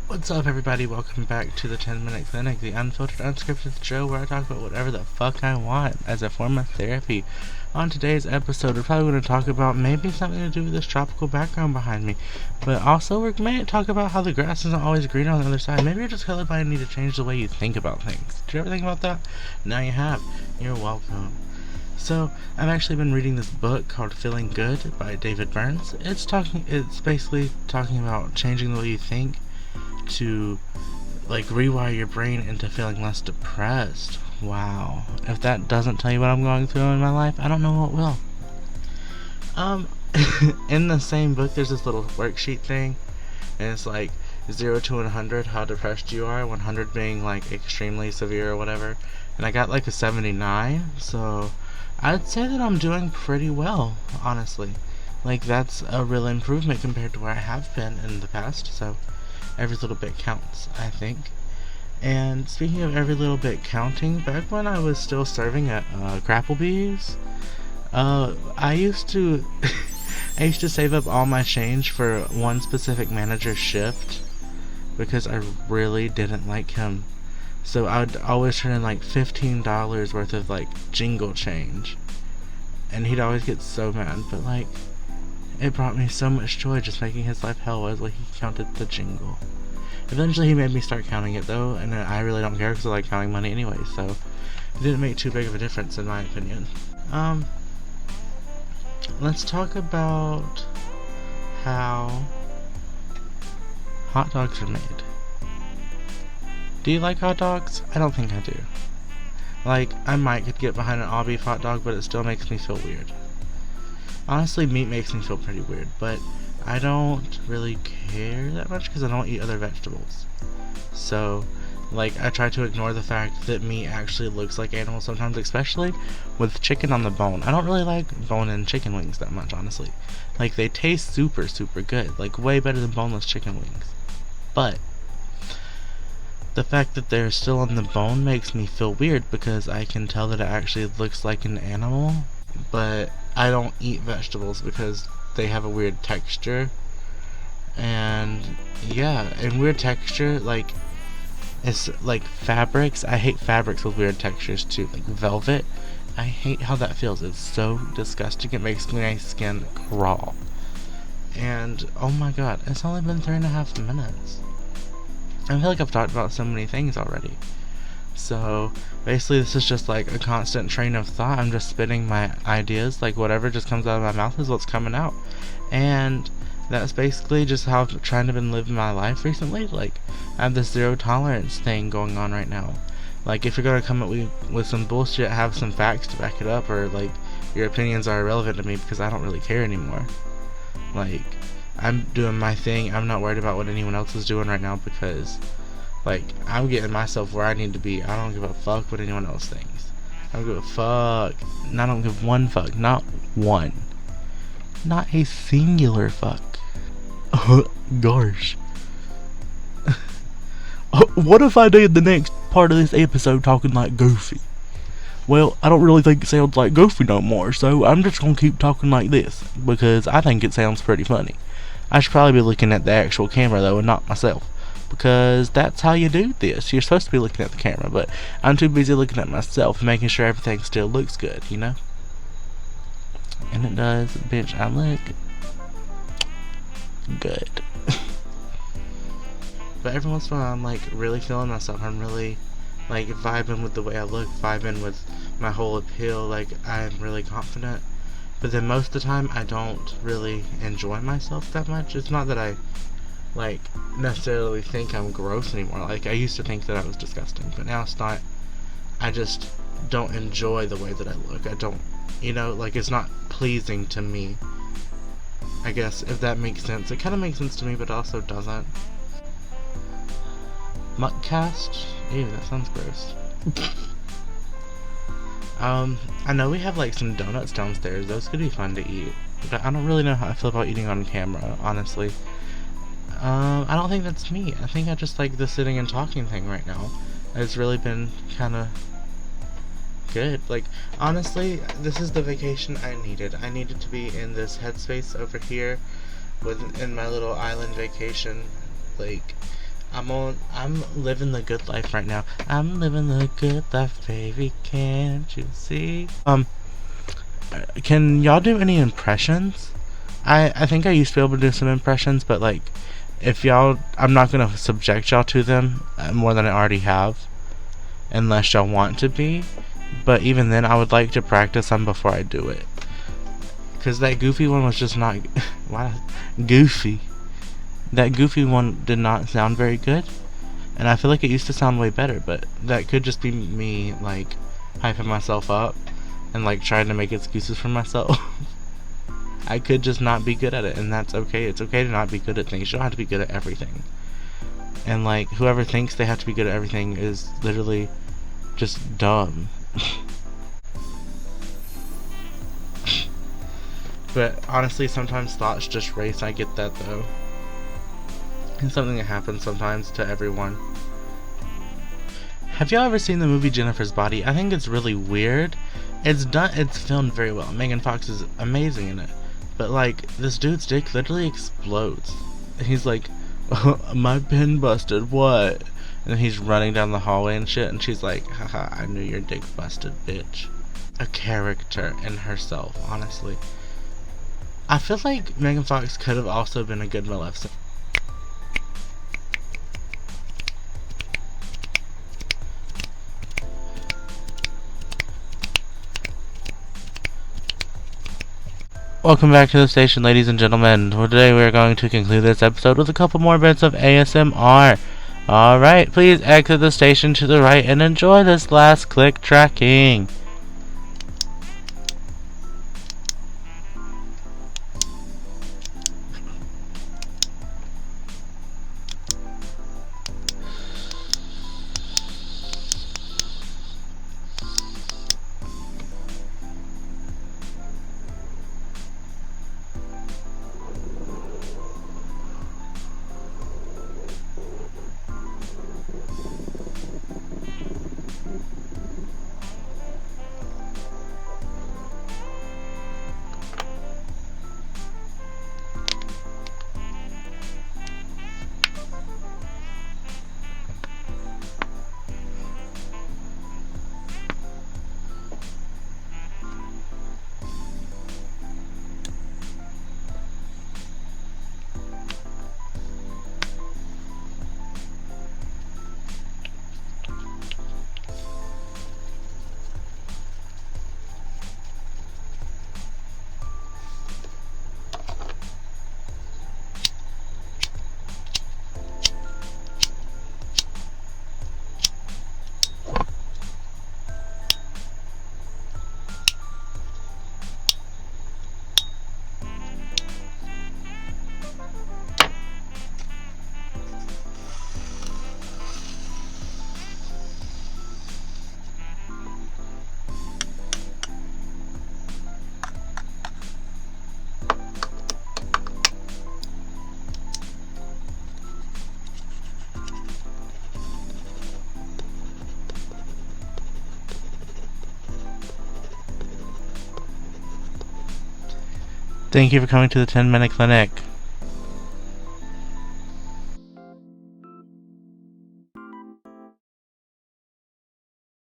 What's up, everybody? Welcome back to the 10-Minute Clinic, the unfiltered, unscripted show where I talk about whatever the fuck I want as a form of therapy. On today's episode, we're probably going to talk about maybe something to do with this tropical background behind me, but also we may talk about how the grass isn't always green on the other side. Maybe you're just colorblind and need to change the way you think about things. Did you ever think about that? Now you have. You're welcome. So, I've actually been reading this book called Feeling Good by David Burns. It's basically talking about changing the way you think to rewire your brain into feeling less depressed. Wow. If that doesn't tell you what I'm going through in my life, I don't know what will. In the same book there's this little worksheet thing, and it's like 0 to 100 how depressed you are, 100 being like extremely severe or whatever, and I got like a 79, so I'd say that I'm doing pretty well, honestly. Like, that's a real improvement compared to where I have been in the past, so every little bit counts, I think. And speaking of every little bit counting, back when I was still serving at Crapplebee's, I used to I used to save up all my change for one specific manager's shift because I really didn't like him. So I would always turn in like $15 worth of like jingle change, and he'd always get so mad. But like, it brought me so much joy just making his life hell as like he counted the jingle. Eventually he made me start counting it though, and I really don't care because I like counting money anyway, so it didn't make too big of a difference in my opinion. Let's talk about how hot dogs are made. Do you like hot dogs? I don't think I do. Like, I might could get behind an all beef hot dog, but it still makes me feel weird. Honestly, meat makes me feel pretty weird, but I don't really care that much because I don't eat other vegetables. So, like, I try to ignore the fact that meat actually looks like animals sometimes, especially with chicken on the bone. I don't really like bone-in chicken wings that much, honestly. Like, they taste super, super good. Like, way better than boneless chicken wings. But the fact that they're still on the bone makes me feel weird because I can tell that it actually looks like an animal, but I don't eat vegetables because they have a weird texture. And yeah, and weird texture, like, it's like fabrics. I hate fabrics with weird textures too, like velvet. I hate how that feels. It's so disgusting. It makes my skin crawl. And oh my god, it's only been 3.5 minutes. I feel like I've talked about so many things already. So basically this is just like a constant train of thought. I'm just spitting my ideas, like whatever just comes out of my mouth is what's coming out. And that's basically just how I've trying to been living my life recently. Like, I have this zero tolerance thing going on right now. Like, if you're gonna come up with some bullshit, have some facts to back it up, or like your opinions are irrelevant to me because I don't really care anymore. Like, I'm doing my thing. I'm not worried about what anyone else is doing right now because, like, I'm getting myself where I need to be. I don't give a fuck what anyone else thinks. I don't give a fuck. And I don't give one fuck. Not one. Not a singular fuck. Gosh. What if I did the next part of this episode talking like Goofy? Well, I don't really think it sounds like Goofy no more, so I'm just gonna keep talking like this because I think it sounds pretty funny. I should probably be looking at the actual camera though and not myself, because that's how you do this. You're supposed to be looking at the camera, but I'm too busy looking at myself and making sure everything still looks good, you know? And it does. Bitch, I look good. But every once in a while I'm like really feeling myself. I'm really like vibing with the way I look, vibing with my whole appeal. Like, I'm really confident. But then most of the time I don't really enjoy myself that much. It's not that I like necessarily think I'm gross anymore. Like, I used to think that I was disgusting, but now it's not. I just don't enjoy the way that I look. I don't, like, it's not pleasing to me, I guess, if that makes sense. It kind of makes sense to me, but also doesn't. Muckcast? Ew, that sounds gross. I know we have like some donuts downstairs. Those could be fun to eat, but I don't really know how I feel about eating on camera, honestly. I don't think that's me. I think I just like the sitting and talking thing right now. It's really been kind of good. Like, honestly, this is the vacation I needed. I needed to be in this headspace over here in my little island vacation. Like, I'm living the good life right now. I'm living the good life, baby. Can't you see? Can y'all do any impressions? I think I used to be able to do some impressions, but like, if y'all, I'm not gonna subject y'all to them more than I already have, unless y'all want to be. But even then, I would like to practice some before I do it. Cause that goofy one was just not why goofy. That goofy one did not sound very good, and I feel like it used to sound way better. But that could just be me like hyping myself up and like trying to make excuses for myself. I could just not be good at it, and that's okay. It's okay to not be good at things. You don't have to be good at everything. And like, whoever thinks they have to be good at everything is literally just dumb. But honestly, sometimes thoughts just race. I get that though. It's something that happens sometimes to everyone. Have y'all ever seen the movie Jennifer's Body? I think it's really weird. It's filmed very well. Megan Fox is amazing in it. But like, this dude's dick literally explodes. And he's like, my pin busted, what? And he's running down the hallway and shit, and she's like, haha, I knew your dick busted, bitch. A character in herself, honestly. I feel like Megan Fox could have also been a good Maleficent. Welcome back to the station, ladies and gentlemen. Today we are going to conclude this episode with a couple more bits of ASMR. Alright, please exit the station to the right and enjoy this last click tracking. Thank you for coming to the 10-minute clinic.